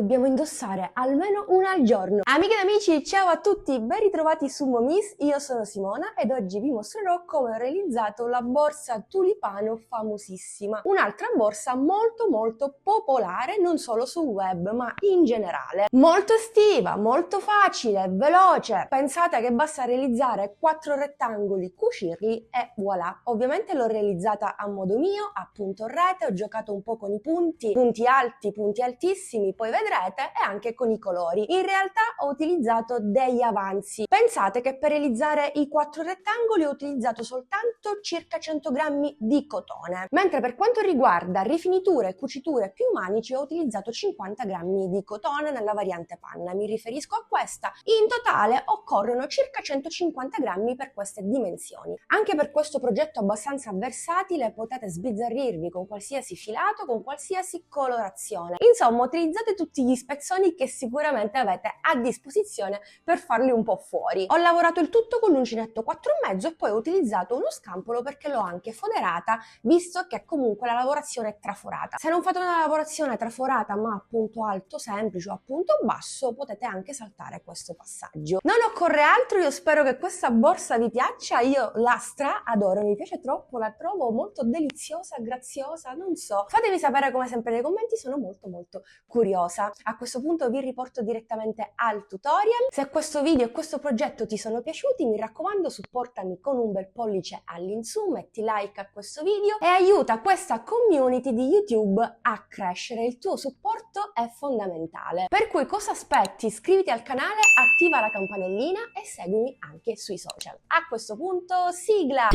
dobbiamo indossare almeno una al giorno. Amiche ed amici, ciao a tutti, ben ritrovati su Momis, io sono Simona ed oggi vi mostrerò come ho realizzato la borsa tulipano famosissima. Un'altra borsa molto popolare non solo sul web ma in generale. Molto estiva, molto facile, veloce. Pensate che basta realizzare 4 rettangoli, cucirli e voilà. Ovviamente l'ho realizzata a modo mio, a punto rete, ho giocato un po' con i punti alti, punti altissimi, poi vedrete, e anche con i colori. In realtà ho utilizzato degli avanzi. Pensate che per realizzare i 4 rettangoli ho utilizzato soltanto circa 100 grammi di cotone, mentre per quanto riguarda rifiniture e cuciture più manici ho utilizzato 50 grammi di cotone nella variante panna, mi riferisco a questa. In totale occorrono circa 150 grammi per queste dimensioni. Anche per questo progetto abbastanza versatile potete sbizzarrirvi con qualsiasi filato, con qualsiasi colorazione. Insomma, utilizzate tutti gli spezzoni che sicuramente avete a disposizione per farli un po' fuori. Ho lavorato il tutto con l'uncinetto 4,5 e poi ho utilizzato uno scampolo perché l'ho anche foderata, visto che comunque la lavorazione è traforata. Se non fate una lavorazione traforata ma a punto alto semplice o a punto basso, potete anche saltare questo passaggio. Non occorre altro, io spero che questa borsa vi piaccia, io la adoro, mi piace troppo, la trovo molto deliziosa, graziosa, non so. Fatemi sapere come sempre nei commenti, sono molto curiosa. A questo punto vi riporto direttamente al tutorial. Se questo video e questo progetto ti sono piaciuti, mi raccomando, supportami con un bel pollice all'insù, metti like a questo video e aiuta questa community di YouTube a crescere. Il tuo supporto è fondamentale. Per cui cosa aspetti? Iscriviti al canale, attiva la campanellina e seguimi anche sui social. A questo punto, sigla!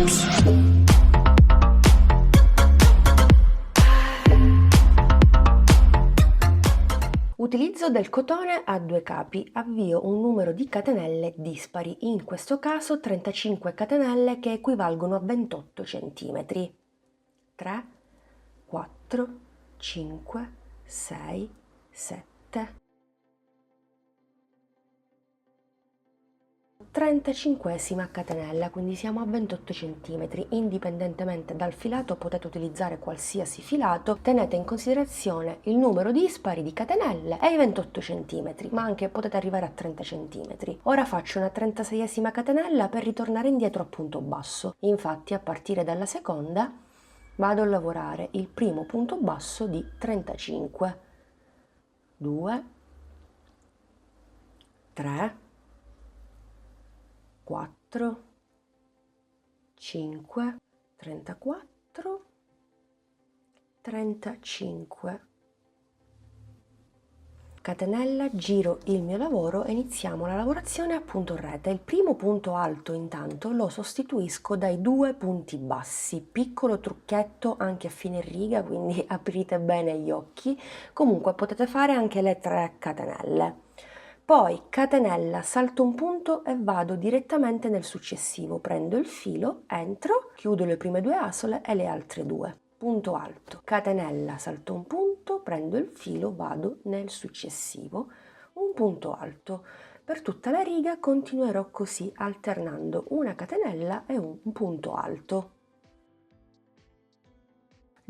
Utilizzo del cotone a 2 capi, avvio un numero di catenelle dispari, in questo caso 35 catenelle che equivalgono a 28 cm. 3, 4, 5, 6, 7, 35esima catenella, quindi siamo a 28 cm. Indipendentemente dal filato potete utilizzare qualsiasi filato, tenete in considerazione il numero dispari di catenelle e i 28 cm, ma anche potete arrivare a 30 cm. Ora faccio una 36esima catenella per ritornare indietro a punto basso. Infatti a partire dalla seconda vado a lavorare il primo punto basso di 35, 2, 3, 4, 5, 34, 35. Catenella, giro il mio lavoro e iniziamo la lavorazione a punto rete. Il primo punto alto intanto lo sostituisco dai 2 punti bassi, piccolo trucchetto anche a fine riga, quindi aprite bene gli occhi. Comunque potete fare anche le 3 catenelle. Poi catenella, salto un punto e vado direttamente nel successivo, prendo il filo, entro, chiudo le prime 2 asole e le altre 2. Punto alto, catenella, salto un punto, prendo il filo, vado nel successivo, un punto alto. Per tutta la riga continuerò così, alternando una catenella e un punto alto.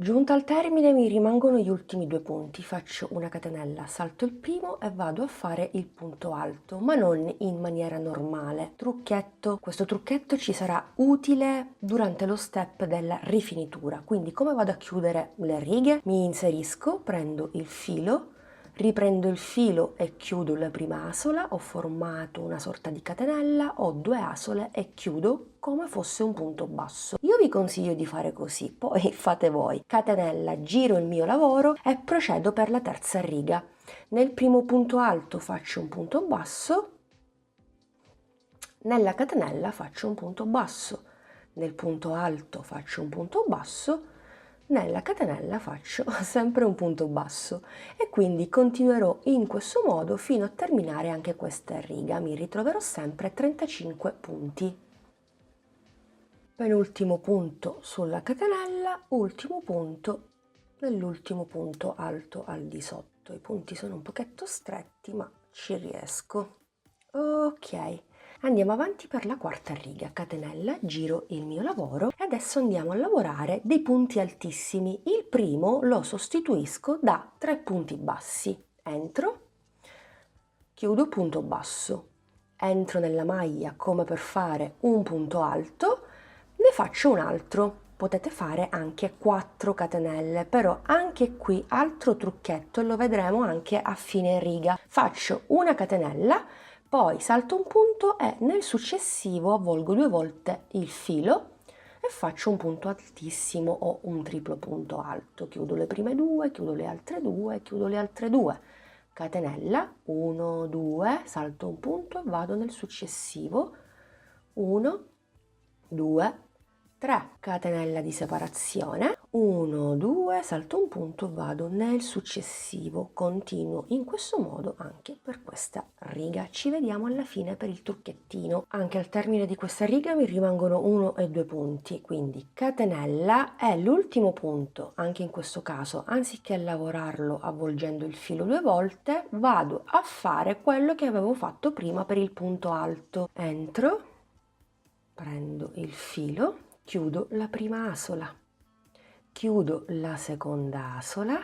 Giunta al termine mi rimangono gli ultimi 2 punti, faccio una catenella, salto il primo e vado a fare il punto alto, ma non in maniera normale. Trucchetto, questo trucchetto ci sarà utile durante lo step della rifinitura, quindi come vado a chiudere le righe? Mi inserisco, prendo il filo, riprendo il filo e chiudo la prima asola, ho formato una sorta di catenella, ho 2 asole e chiudo come fosse un punto basso. Io vi consiglio di fare così, poi fate voi. Catenella, giro il mio lavoro e procedo per la terza riga. Nel primo punto alto faccio un punto basso, nella catenella faccio un punto basso, nel punto alto faccio un punto basso, nella catenella faccio sempre un punto basso e quindi continuerò in questo modo fino a terminare anche questa riga. Mi ritroverò sempre 35 punti. Penultimo punto sulla catenella, ultimo punto nell'ultimo punto alto al di sotto. I punti sono un pochetto stretti ma ci riesco. Ok. Andiamo avanti per la quarta riga, catenella, giro il mio lavoro e adesso andiamo a lavorare dei punti altissimi. Il primo lo sostituisco da 3 punti bassi. Entro, chiudo punto basso, entro nella maglia come per fare un punto alto, ne faccio un altro. Potete fare anche 4 catenelle, però anche qui altro trucchetto e lo vedremo anche a fine riga. Faccio una catenella, poi salto un punto e nel successivo avvolgo 2 volte il filo e faccio un punto altissimo o un triplo punto alto. Chiudo le prime 2, chiudo le altre 2, chiudo le altre 2. Catenella, 1, 2, salto un punto e vado nel successivo. 1, 2, 3, catenella di separazione, 1, 2, salto un punto, vado nel successivo, continuo in questo modo anche per questa riga. Ci vediamo alla fine per il trucchettino. Anche al termine di questa riga mi rimangono 1 e 2 punti, quindi catenella è l'ultimo punto. Anche in questo caso, anziché lavorarlo avvolgendo il filo 2 volte, vado a fare quello che avevo fatto prima per il punto alto. Entro, prendo il filo, chiudo la prima asola, chiudo la seconda asola,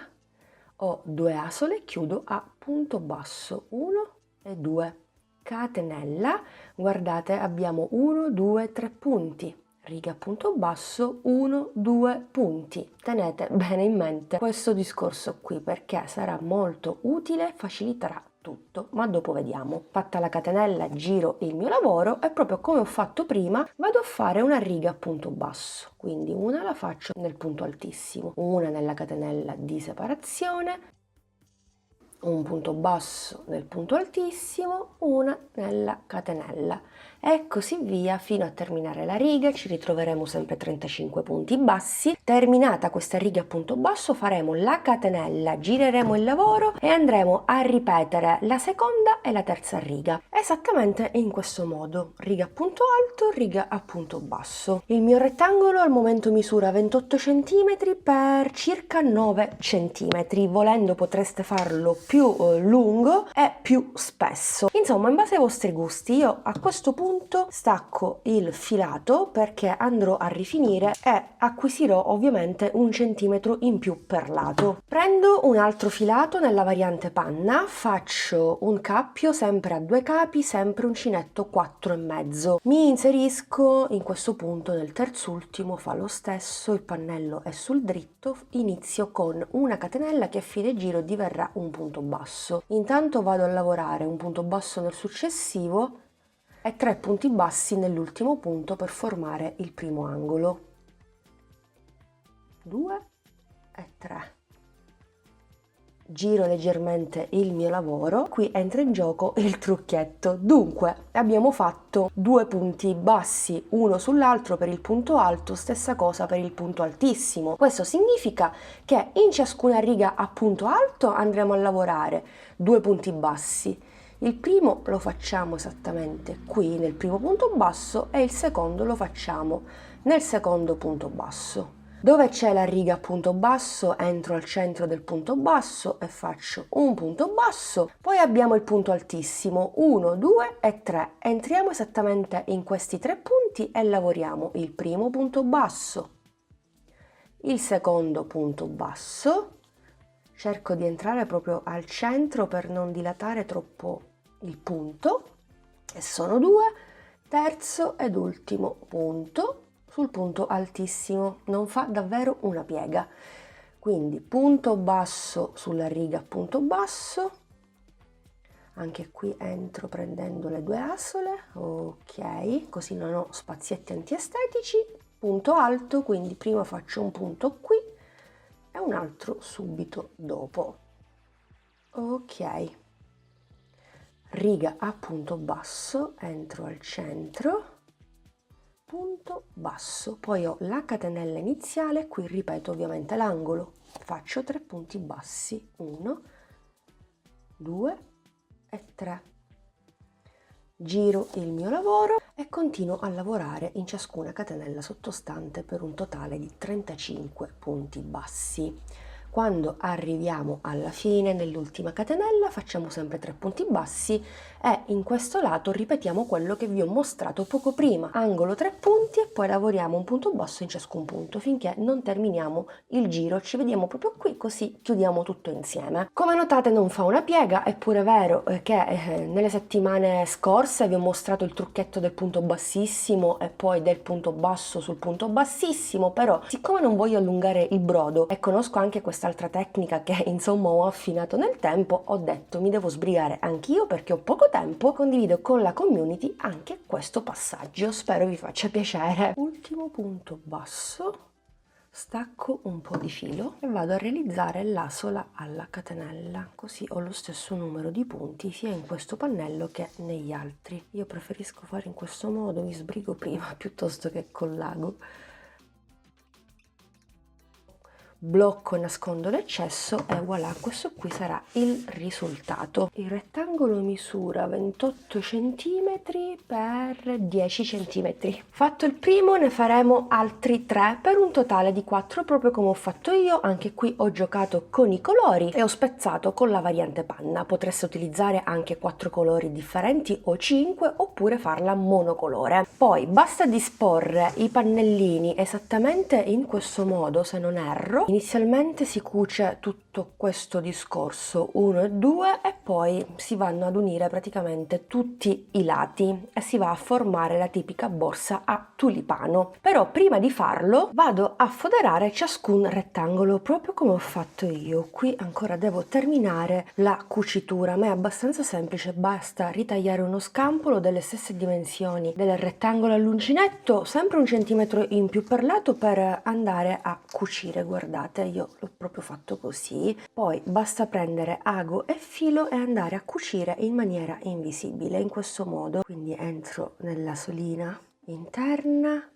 ho 2 asole, chiudo a punto basso, 1 e 2, catenella, guardate abbiamo 1, 2, 3 punti, riga punto basso, 1, 2 punti. Tenete bene in mente questo discorso qui perché sarà molto utile, faciliterà tutto, ma dopo vediamo. Fatta la catenella, giro il mio lavoro e proprio come ho fatto prima vado a fare una riga a punto basso, quindi una la faccio nel punto altissimo, una nella catenella di separazione, un punto basso nel punto altissimo, una nella catenella e così via fino a terminare la riga. Ci ritroveremo sempre 35 punti bassi. Terminata questa riga a punto basso faremo la catenella, gireremo il lavoro e andremo a ripetere la seconda e la terza riga esattamente in questo modo: riga a punto alto, riga a punto basso. Il mio rettangolo al momento misura 28 cm per circa 9 cm, volendo potreste farlo più lungo e più spesso, insomma in base ai vostri gusti. Io a questo punto stacco il filato perché andrò a rifinire e acquisirò ovviamente 1 centimetro in più per lato. Prendo un altro filato nella variante panna, faccio un cappio sempre a 2 capi, sempre uncinetto 4,5, mi inserisco in questo punto nel terzultimo, fa lo stesso, il pannello è sul dritto, inizio con una catenella che a fine giro diverrà un punto basso. Intanto vado a lavorare un punto basso nel successivo e 3 punti bassi nell'ultimo punto per formare il primo angolo. 2 e 3. Giro leggermente il mio lavoro, qui entra in gioco il trucchetto. Dunque abbiamo fatto 2 punti bassi uno sull'altro per il punto alto, stessa cosa per il punto altissimo. Questo significa che in ciascuna riga a punto alto andremo a lavorare 2 punti bassi. Il primo lo facciamo esattamente qui nel primo punto basso e il secondo lo facciamo nel secondo punto basso. Dove c'è la riga a punto basso entro al centro del punto basso e faccio un punto basso, poi abbiamo il punto altissimo, 1, 2 e 3. Entriamo esattamente in questi 3 punti e lavoriamo il primo punto basso, il secondo punto basso, cerco di entrare proprio al centro per non dilatare troppo il punto, e sono 2, terzo ed ultimo punto sul punto altissimo, non fa davvero una piega. Quindi punto basso sulla riga punto basso, anche qui entro prendendo le 2 asole, ok, così non ho spazietti antiestetici, punto alto, quindi prima faccio un punto qui e un altro subito dopo, ok, riga a punto basso, entro al centro, punto basso, poi ho la catenella iniziale, qui ripeto ovviamente l'angolo, faccio 3 punti bassi, 1, 2 e 3, giro il mio lavoro e continuo a lavorare in ciascuna catenella sottostante per un totale di 35 punti bassi. Quando arriviamo alla fine, nell'ultima catenella, facciamo sempre 3 punti bassi e in questo lato ripetiamo quello che vi ho mostrato poco prima. Angolo 3 punti e poi lavoriamo un punto basso in ciascun punto finché non terminiamo il giro. Ci vediamo proprio qui, così chiudiamo tutto insieme. Come notate non fa una piega, è pure vero che nelle settimane scorse vi ho mostrato il trucchetto del punto bassissimo e poi del punto basso sul punto bassissimo, però siccome non voglio allungare il brodo e conosco anche quest'altra tecnica che insomma ho affinato nel tempo, ho detto mi devo sbrigare anch'io perché ho poco tempo, condivido con la community anche questo passaggio, spero vi faccia piacere. Ultimo punto basso, stacco un po' di filo e vado a realizzare la sola alla catenella, così ho lo stesso numero di punti sia in questo pannello che negli altri. Io preferisco fare in questo modo, mi sbrigo prima piuttosto che con l'ago. Blocco e nascondo l'eccesso e voilà, questo qui sarà il risultato. Il rettangolo misura 28 cm per 10 cm. Fatto il primo ne faremo altri 3 per un totale di 4 proprio come ho fatto io. Anche qui ho giocato con i colori e ho spezzato con la variante panna. Potreste utilizzare anche 4 colori differenti o 5 oppure farla monocolore. Poi basta disporre i pannellini esattamente in questo modo, se non erro. Inizialmente si cuce tutto questo discorso 1 e 2 e poi si vanno ad unire praticamente tutti i lati e si va a formare la tipica borsa a tulipano. Però prima di farlo vado a foderare ciascun rettangolo proprio come ho fatto io. Qui ancora devo terminare la cucitura, ma è abbastanza semplice, basta ritagliare uno scampolo delle stesse dimensioni del rettangolo all'uncinetto, sempre 1 centimetro in più per lato per andare a cucire. Guardate, io l'ho proprio fatto così. Poi basta prendere ago e filo e andare a cucire in maniera invisibile in questo modo. Quindi entro nella solina interna,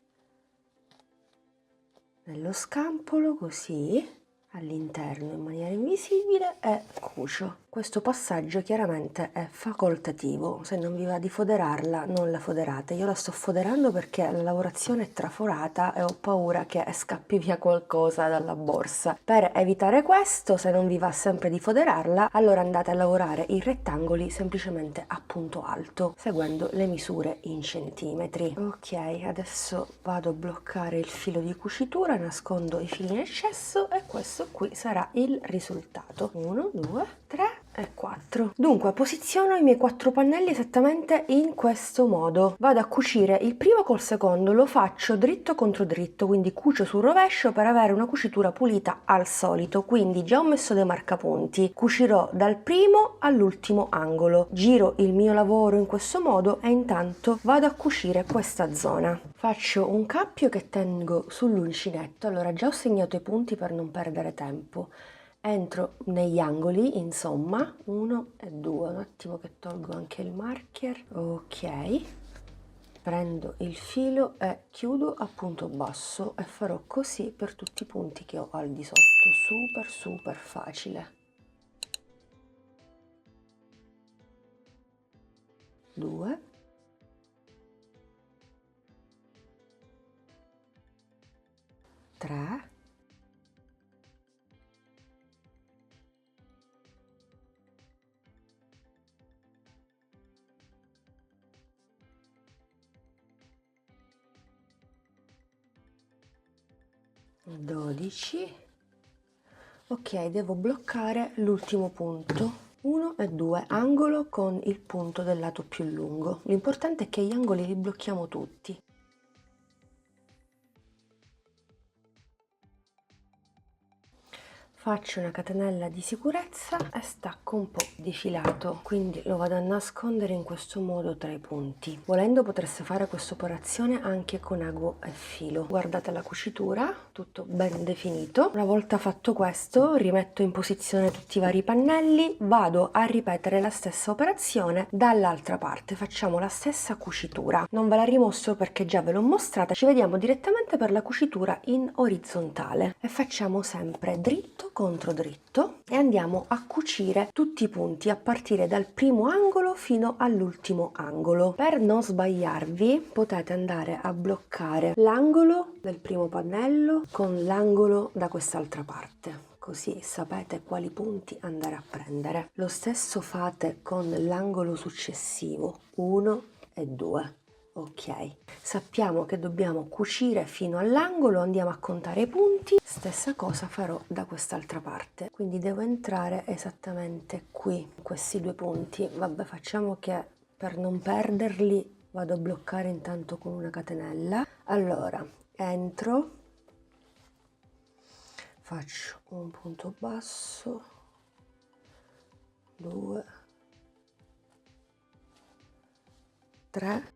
nello scampolo così all'interno in maniera invisibile e cucio. Questo passaggio chiaramente è facoltativo, se non vi va di foderarla non la foderate. Io la sto foderando perché la lavorazione è traforata e ho paura che scappi via qualcosa dalla borsa. Per evitare questo, se non vi va sempre di foderarla, allora andate a lavorare i rettangoli semplicemente a punto alto, seguendo le misure in centimetri. Ok, adesso vado a bloccare il filo di cucitura, nascondo i fili in eccesso e questo qui sarà il risultato. 1, 2, 3 e 4. Dunque posiziono i miei 4 pannelli esattamente in questo modo. Vado a cucire il primo col secondo, lo faccio dritto contro dritto, quindi cucio sul rovescio per avere una cucitura pulita al solito. Quindi già ho messo dei marcapunti, cucirò dal primo all'ultimo angolo, giro il mio lavoro in questo modo e intanto vado a cucire questa zona. Faccio un cappio che tengo sull'uncinetto, allora già ho segnato i punti per non perdere tempo. Entro negli angoli, insomma, 1 e 2, un attimo che tolgo anche il marker, ok, prendo il filo e chiudo a punto basso e farò così per tutti i punti che ho al di sotto, super facile. 2, 3, 12. Ok, devo bloccare l'ultimo punto, 1 e 2, angolo con il punto del lato più lungo. L'importante è che gli angoli li blocchiamo tutti. Faccio una catenella di sicurezza e stacco un po' di filato, quindi lo vado a nascondere in questo modo tra i punti. Volendo potreste fare questa operazione anche con ago e filo. Guardate la cucitura, tutto ben definito. Una volta fatto questo, rimetto in posizione tutti i vari pannelli, vado a ripetere la stessa operazione dall'altra parte. Facciamo la stessa cucitura. Non ve la rimostro perché già ve l'ho mostrata, ci vediamo direttamente per la cucitura in orizzontale e facciamo sempre dritto contro dritto e andiamo a cucire tutti i punti a partire dal primo angolo fino all'ultimo angolo. Per non sbagliarvi potete andare a bloccare l'angolo del primo pannello con l'angolo da quest'altra parte, così sapete quali punti andare a prendere. Lo stesso fate con l'angolo successivo, 1 e 2. Ok, sappiamo che dobbiamo cucire fino all'angolo, andiamo a contare i punti, stessa cosa farò da quest'altra parte, quindi devo entrare esattamente qui, questi 2 punti. Vabbè, facciamo che per non perderli vado a bloccare intanto con una catenella. Allora, entro, faccio un punto basso, 2, 3,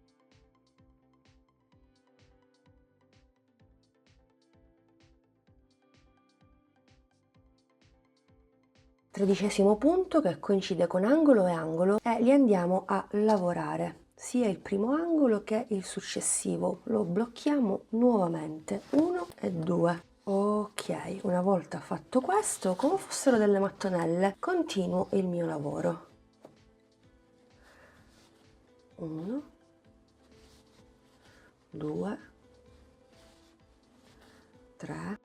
tredicesimo punto che coincide con angolo e angolo, e li andiamo a lavorare, sia il primo angolo che il successivo. Lo blocchiamo nuovamente, 1 e 2. Ok, una volta fatto questo, come fossero delle mattonelle, continuo il mio lavoro. 1, 2, 3,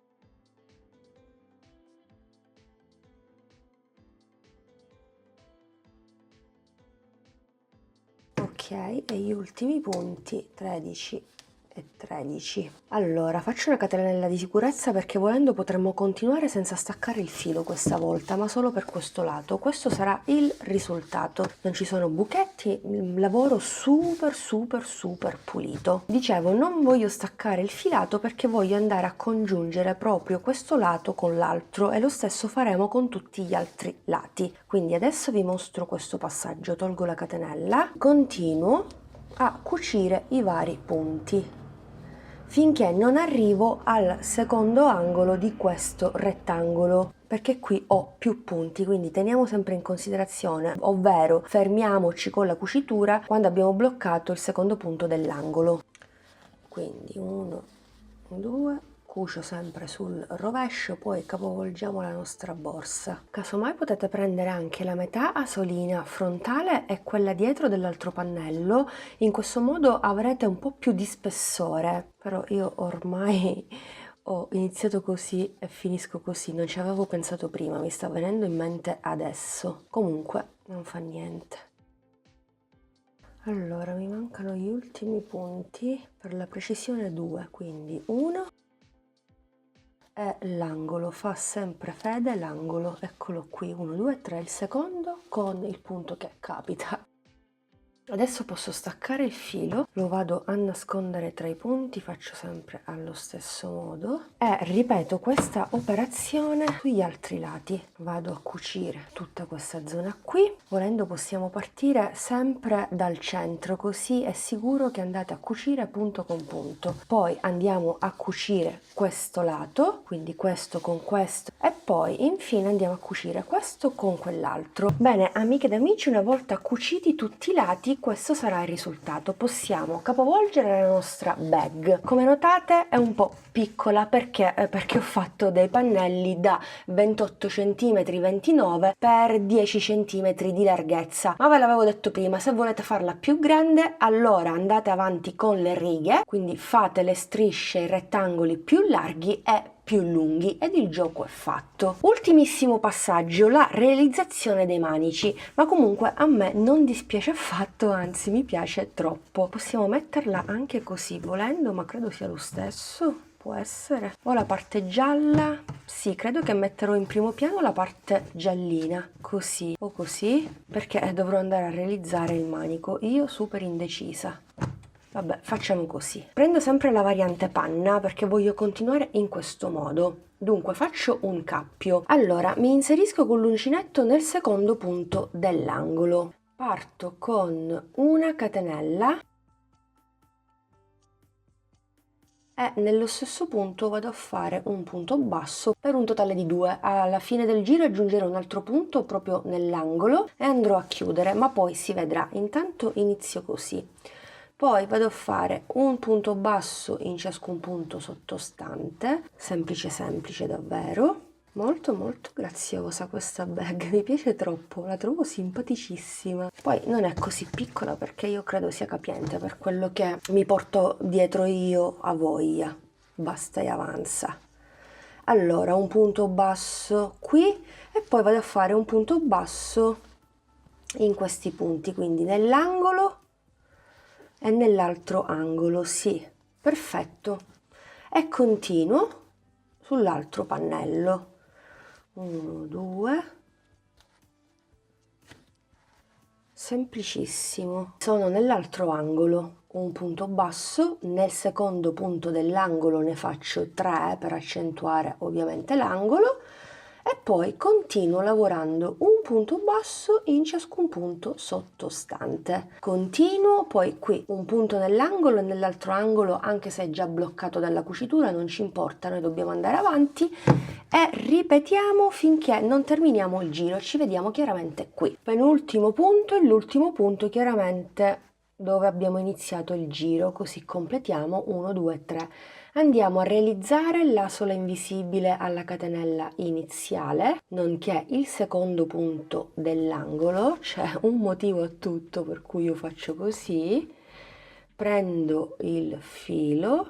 ok, e gli ultimi punti 13 e 13. Allora, faccio una catenella di sicurezza perché volendo potremmo continuare senza staccare il filo questa volta, ma solo per questo lato. Questo sarà il risultato. Non ci sono buchetti, il lavoro super pulito. Dicevo, non voglio staccare il filato perché voglio andare a congiungere proprio questo lato con l'altro, e lo stesso faremo con tutti gli altri lati. Quindi adesso vi mostro questo passaggio. Tolgo la catenella, continuo a cucire i vari punti finché non arrivo al secondo angolo di questo rettangolo, perché qui ho più punti, quindi teniamo sempre in considerazione, ovvero fermiamoci con la cucitura quando abbiamo bloccato il secondo punto dell'angolo. Quindi 1, 2, cucio sempre sul rovescio, poi capovolgiamo la nostra borsa. Casomai potete prendere anche la metà asolina frontale e quella dietro dell'altro pannello, in questo modo avrete un po' più di spessore, però io ormai ho iniziato così e finisco così, non ci avevo pensato prima, mi sta venendo in mente adesso. Comunque non fa niente. Allora, mi mancano gli ultimi punti, per la precisione 2, quindi 1 e l'angolo, fa sempre fede l'angolo, eccolo qui, 1, 2, 3, il secondo con il punto che capita. Adesso posso staccare il filo, lo vado a nascondere tra i punti, faccio sempre allo stesso modo e ripeto questa operazione sugli altri lati. Vado a cucire tutta questa zona qui, volendo possiamo partire sempre dal centro, così è sicuro che andate a cucire punto con punto. Poi andiamo a cucire questo lato, quindi questo con questo, e poi infine andiamo a cucire questo con quell'altro. Bene, amiche ed amici, una volta cuciti tutti i lati, questo sarà il risultato. Possiamo capovolgere la nostra bag. Come notate è un po' piccola perché ho fatto dei pannelli da 28 cm 29 per 10 cm di larghezza, ma ve l'avevo detto prima, se volete farla più grande allora andate avanti con le righe, quindi fate le strisce, i rettangoli più larghi e più lunghi, ed il gioco è fatto. Ultimissimo passaggio, la realizzazione dei manici, ma comunque a me non dispiace affatto, anzi mi piace troppo. Possiamo metterla anche così volendo, ma credo sia lo stesso, può essere. O la parte gialla, sì, credo che metterò in primo piano la parte giallina, così o così, perché dovrò andare a realizzare il manico. Io super indecisa. Vabbè, facciamo così. Prendo sempre la variante panna perché voglio continuare in questo modo. Dunque faccio un cappio. Allora mi inserisco con l'uncinetto nel secondo punto dell'angolo. Parto con una catenella e nello stesso punto vado a fare un punto basso per un totale di 2. Alla fine del giro aggiungerò un altro punto proprio nell'angolo e andrò a chiudere, ma poi si vedrà. Intanto inizio così. Poi vado a fare un punto basso in ciascun punto sottostante, semplice davvero. Molto graziosa questa bag, mi piace troppo, la trovo simpaticissima. Poi non è così piccola perché io credo sia capiente per quello che mi porto dietro io a voglia. Basta e avanza. Allora, un punto basso qui e poi vado a fare un punto basso in questi punti, quindi nell'angolo e nell'altro angolo, sì, perfetto. E continuo sull'altro pannello. 1, 2, semplicissimo. Sono nell'altro angolo, un punto basso, nel secondo punto dell'angolo ne faccio 3 per accentuare ovviamente l'angolo e poi continuo lavorando un punto basso in ciascun punto sottostante. Continuo, poi qui un punto nell'angolo e nell'altro angolo, anche se è già bloccato dalla cucitura, non ci importa, noi dobbiamo andare avanti e ripetiamo finché non terminiamo il giro. Ci vediamo chiaramente qui. Penultimo punto e l'ultimo punto chiaramente dove abbiamo iniziato il giro, così completiamo 1, 2, 3. Andiamo a realizzare la sola invisibile alla catenella iniziale, nonché il secondo punto dell'angolo. C'è un motivo a tutto per cui io faccio così. Prendo il filo,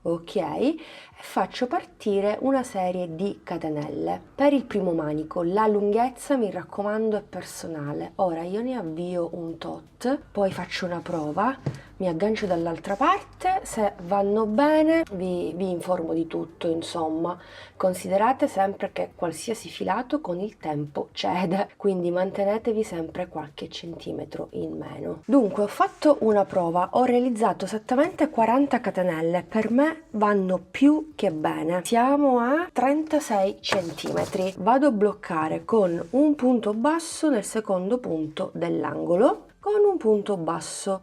ok, e faccio partire una serie di catenelle. Per il primo manico la lunghezza, mi raccomando, è personale. Ora io ne avvio un tot, poi faccio una prova, mi aggancio dall'altra parte, se vanno bene vi informo di tutto. Insomma, considerate sempre che qualsiasi filato con il tempo cede, quindi mantenetevi sempre qualche centimetro in meno. Dunque ho fatto una prova, ho realizzato esattamente 40 catenelle, per me vanno più che bene. Siamo a 36 centimetri. Vado a bloccare con un punto basso nel secondo punto dell'angolo, con un punto basso.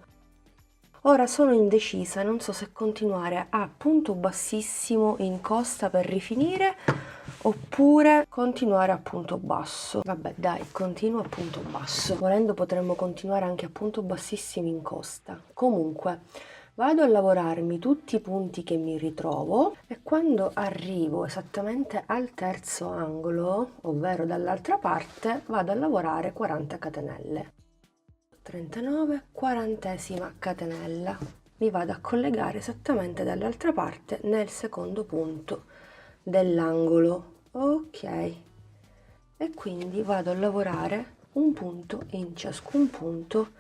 Ora sono indecisa, non so se continuare a punto bassissimo in costa per rifinire oppure continuare a punto basso. Vabbè, dai, continuo a punto basso. Volendo potremmo continuare anche a punto bassissimo in costa. Comunque, vado a lavorarmi tutti i punti che mi ritrovo e quando arrivo esattamente al terzo angolo, ovvero dall'altra parte, vado a lavorare 40 catenelle. 39, 40esima catenella, mi vado a collegare esattamente dall'altra parte nel secondo punto dell'angolo, ok, e quindi vado a lavorare un punto in ciascun punto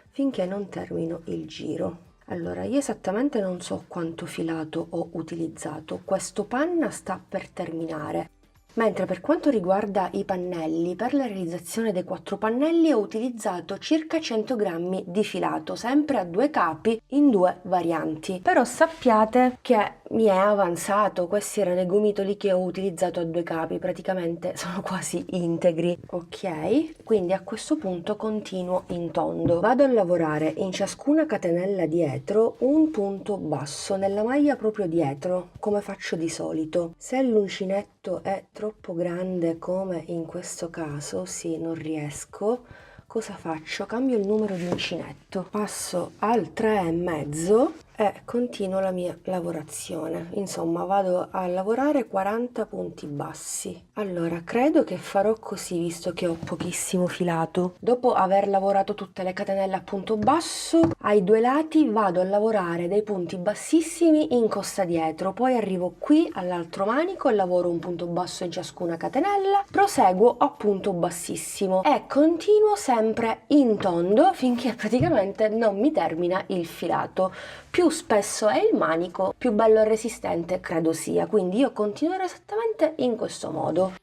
finché non termino il giro. Allora, io esattamente non so quanto filato ho utilizzato, questo panna sta per terminare. Mentre per quanto riguarda i pannelli, per la realizzazione dei 4 pannelli ho utilizzato circa 100 grammi di filato, sempre a 2 capi in 2 varianti. Però sappiate che mi è avanzato, questi erano i gomitoli che ho utilizzato a 2 capi, praticamente sono quasi integri, ok? Quindi a questo punto continuo in tondo. Vado a lavorare in ciascuna catenella dietro un punto basso, nella maglia proprio dietro, come faccio di solito. Se l'uncinetto è troppo grande come in questo caso, sì, non riesco, cosa faccio? Cambio il numero di uncinetto, passo al 3,5 e continuo la mia lavorazione. Insomma, vado a lavorare 40 punti bassi. Allora, credo che farò così, visto che ho pochissimo filato. Dopo aver lavorato tutte le catenelle a punto basso, ai 2 lati vado a lavorare dei punti bassissimi in costa dietro, poi arrivo qui all'altro manico e lavoro un punto basso in ciascuna catenella, proseguo a punto bassissimo e continuo sempre in tondo finché praticamente non mi termina il filato. Più spesso è il manico, più bello e resistente credo sia, quindi io continuerò esattamente in questo modo.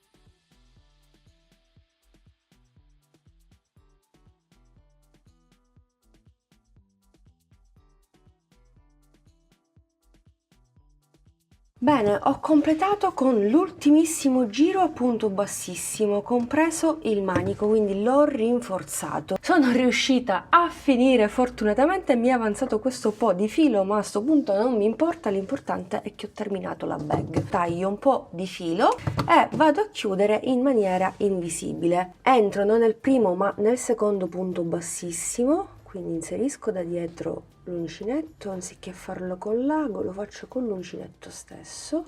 Bene, ho completato con l'ultimissimo giro a punto bassissimo, compreso il manico, quindi l'ho rinforzato. Sono riuscita a finire fortunatamente, mi è avanzato questo po' di filo, ma a sto punto non mi importa, l'importante è che ho terminato la bag. Taglio un po' di filo e vado a chiudere in maniera invisibile. Entro non nel primo ma nel secondo punto bassissimo, quindi inserisco da dietro l'uncinetto, anziché farlo con l'ago lo faccio con l'uncinetto stesso,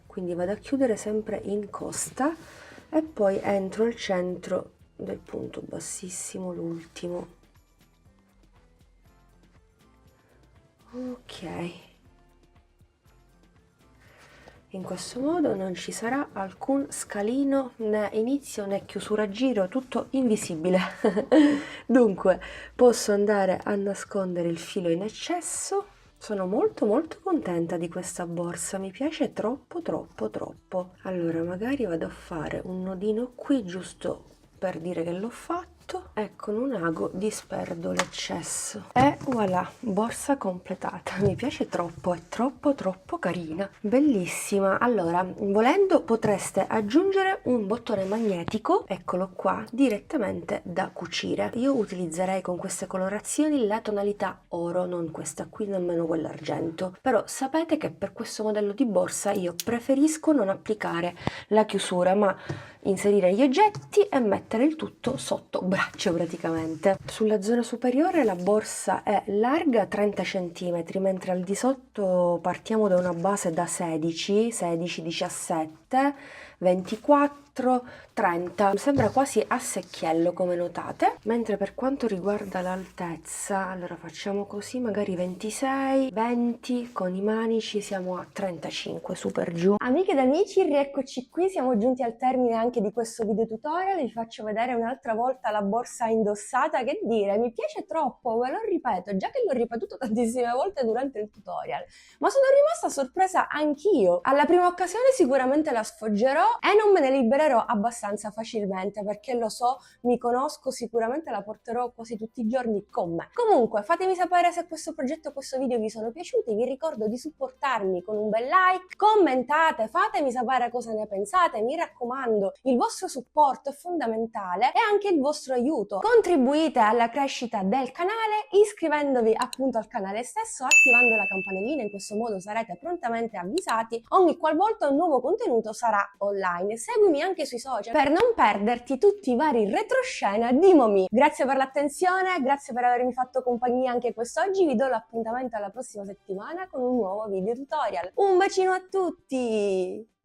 quindi vado a chiudere sempre in costa e poi entro al centro del punto bassissimo, l'ultimo. Ok, In questo modo non ci sarà alcun scalino, né inizio né chiusura a giro, tutto invisibile. Dunque, posso andare a nascondere il filo in eccesso. Sono molto contenta di questa borsa, mi piace troppo. Allora, magari vado a fare un nodino qui, giusto per dire che l'ho fatto. E con un ago disperdo l'eccesso. E voilà, borsa completata. Mi piace troppo, è troppo carina. Bellissima. Allora, volendo potreste aggiungere un bottone magnetico, eccolo qua, direttamente da cucire. Io utilizzerei con queste colorazioni la tonalità oro, non questa qui, nemmeno quella argento. Però sapete che per questo modello di borsa io preferisco non applicare la chiusura, ma inserire gli oggetti e mettere il tutto sotto braccio praticamente. Sulla zona superiore la borsa è larga 30 cm, mentre al di sotto partiamo da una base da 16, 17, 24, 30. Sembra quasi a secchiello come notate, mentre per quanto riguarda l'altezza, allora facciamo così, magari 26, 20, con i manici siamo a 35, su per giù. Amiche ed amici, rieccoci qui, siamo giunti al termine anche di questo video tutorial. Vi faccio vedere un'altra volta la borsa indossata. Che dire, mi piace troppo, ve lo ripeto, già che l'ho ripetuto tantissime volte durante il tutorial, ma sono rimasta sorpresa anch'io. Alla prima occasione sicuramente la sfoggerò e non me ne libererò abbastanza facilmente, perché lo so, mi conosco, sicuramente la porterò quasi tutti i giorni con me. Comunque, fatemi sapere se questo progetto e questo video vi sono piaciuti. Vi ricordo di supportarmi con un bel like, commentate, fatemi sapere cosa ne pensate, mi raccomando, il vostro supporto è fondamentale e anche il vostro aiuto. Contribuite alla crescita del canale iscrivendovi appunto al canale stesso, attivando la campanellina, in questo modo sarete prontamente avvisati ogni qualvolta un nuovo contenuto sarà online. Seguimi anche sui social per non perderti tutti i vari retroscena di Momi. Grazie per l'attenzione, grazie per avermi fatto compagnia anche quest'oggi, vi do l'appuntamento alla prossima settimana con un nuovo video tutorial. Un bacino a tutti!